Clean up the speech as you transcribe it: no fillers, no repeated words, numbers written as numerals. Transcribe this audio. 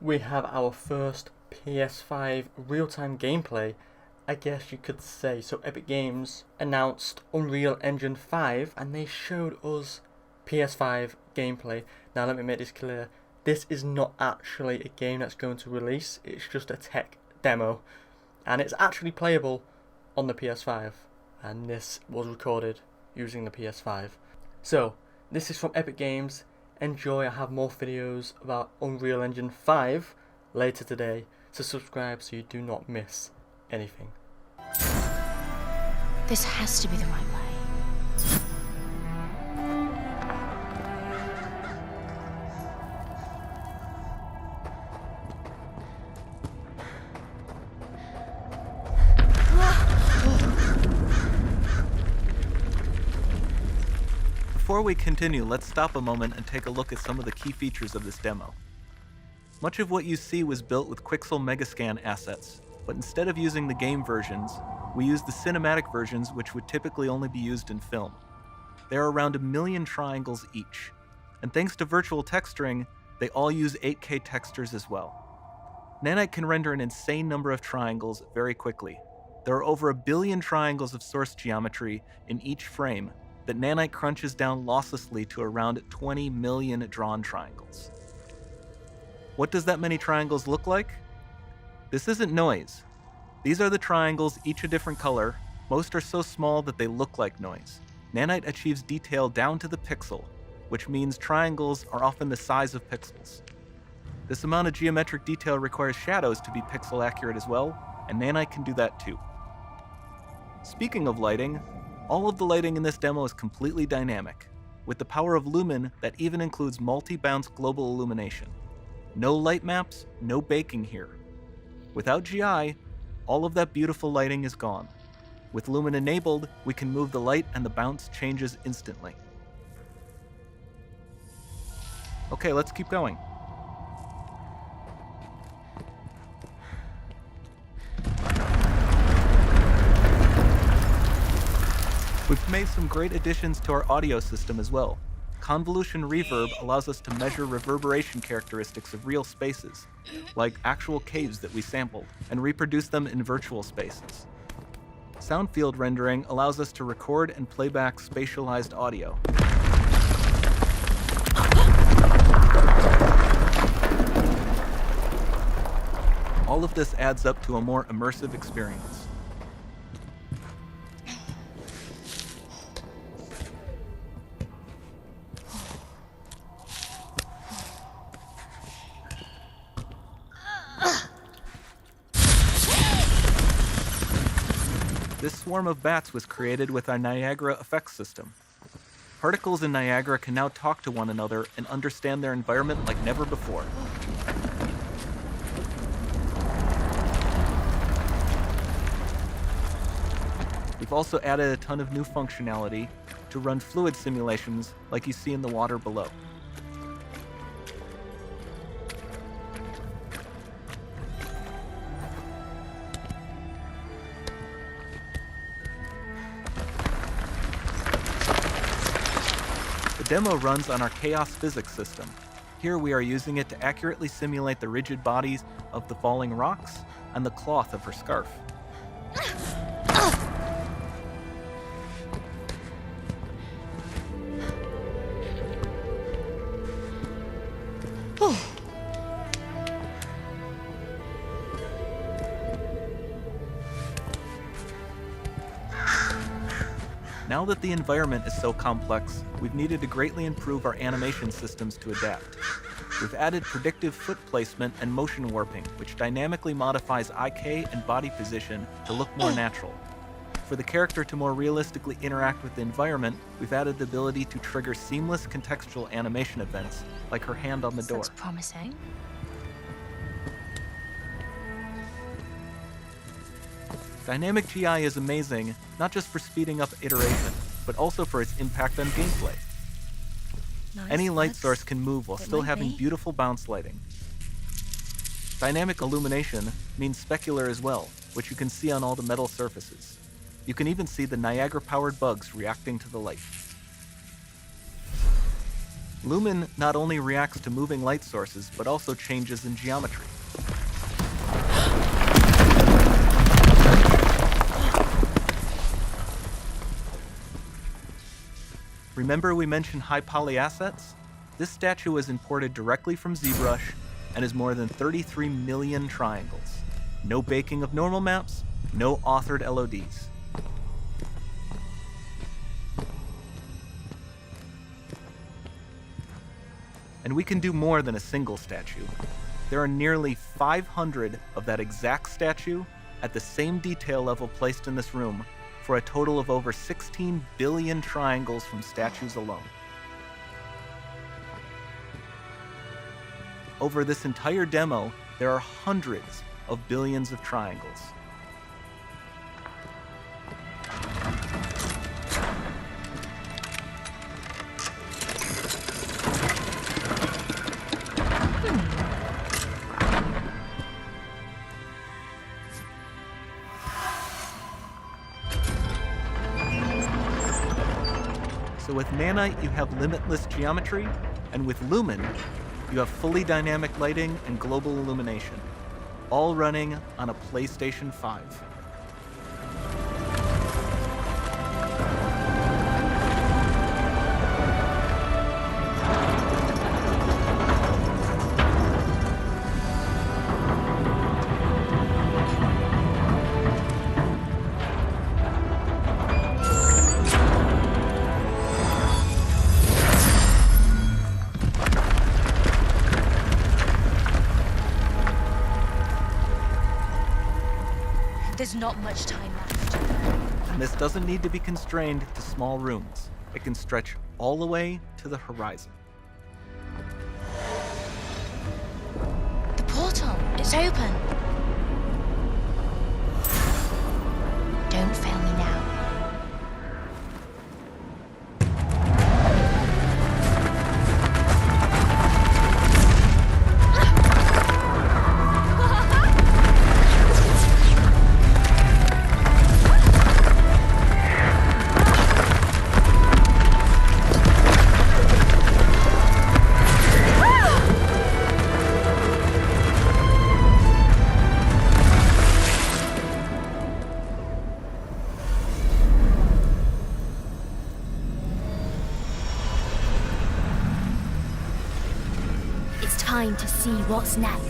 we have our first PS5 real-time gameplay, I guess you could say. So Epic Games announced Unreal Engine 5 and they showed us PS5 gameplay. Now let me make this clear, this is not actually a game that's going to release, it's just a tech demo. And it's actually playable on the PS5, and this was recorded using the PS5. So, this is from Epic Games. Enjoy. I have more videos about Unreal Engine 5 later today, so subscribe so you do not miss anything. This has to be the right way. Before we continue, let's stop a moment and take a look at some of the key features of this demo. Much of what you see was built with Quixel Megascan assets, but instead of using the game versions, we used the cinematic versions, which would typically only be used in film. There are around 1 million triangles each, and thanks to virtual texturing, they all use 8K textures as well. Nanite can render an insane number of triangles very quickly. There are over 1 billion triangles of source geometry in each frame, that Nanite crunches down losslessly to around 20 million drawn triangles. What does that many triangles look like? This isn't noise. These are the triangles, each a different color. Most are so small that they look like noise. Nanite achieves detail down to the pixel, which means triangles are often the size of pixels. This amount of geometric detail requires shadows to be pixel accurate as well, and Nanite can do that too. Speaking of lighting, all of the lighting in this demo is completely dynamic, with the power of Lumen that even includes multi-bounce global illumination. No light maps, no baking here. Without GI, all of that beautiful lighting is gone. With Lumen enabled, we can move the light and the bounce changes instantly. Okay, let's keep going. We've made some great additions to our audio system as well. Convolution reverb allows us to measure reverberation characteristics of real spaces, like actual caves that we sampled, and reproduce them in virtual spaces. Sound field rendering allows us to record and play back spatialized audio. All of this adds up to a more immersive experience. This swarm of bats was created with our Niagara effects system. Particles in Niagara can now talk to one another and understand their environment like never before. We've also added a ton of new functionality to run fluid simulations like you see in the water below. The demo runs on our chaos physics system. Here we are using it to accurately simulate the rigid bodies of the falling rocks and the cloth of her scarf. Now that the environment is so complex, we've needed to greatly improve our animation systems to adapt. We've added predictive foot placement and motion warping, which dynamically modifies IK and body position to look more natural. For the character to more realistically interact with the environment, we've added the ability to trigger seamless contextual animation events, like her hand on the door. Looks promising. Dynamic GI is amazing, not just for speeding up iteration, but also for its impact on gameplay. Nice. Any light source can move while still having beautiful bounce lighting. Dynamic illumination means specular as well, which you can see on all the metal surfaces. You can even see the Niagara-powered bugs reacting to the light. Lumen not only reacts to moving light sources, but also changes in geometry. Remember we mentioned high poly assets? This statue was imported directly from ZBrush and is more than 33 million triangles. No baking of normal maps, no authored LODs. And we can do more than a single statue. There are nearly 500 of that exact statue at the same detail level placed in this room, for a total of over 16 billion triangles from statues alone. Over this entire demo, there are hundreds of billions of triangles. So with Nanite, you have limitless geometry, and with Lumen, you have fully dynamic lighting and global illumination, all running on a PlayStation 5. There's not much time left. And this doesn't need to be constrained to small rooms. It can stretch all the way to the horizon. The portal, it's open. Don't fail me now. It's time to see what's next.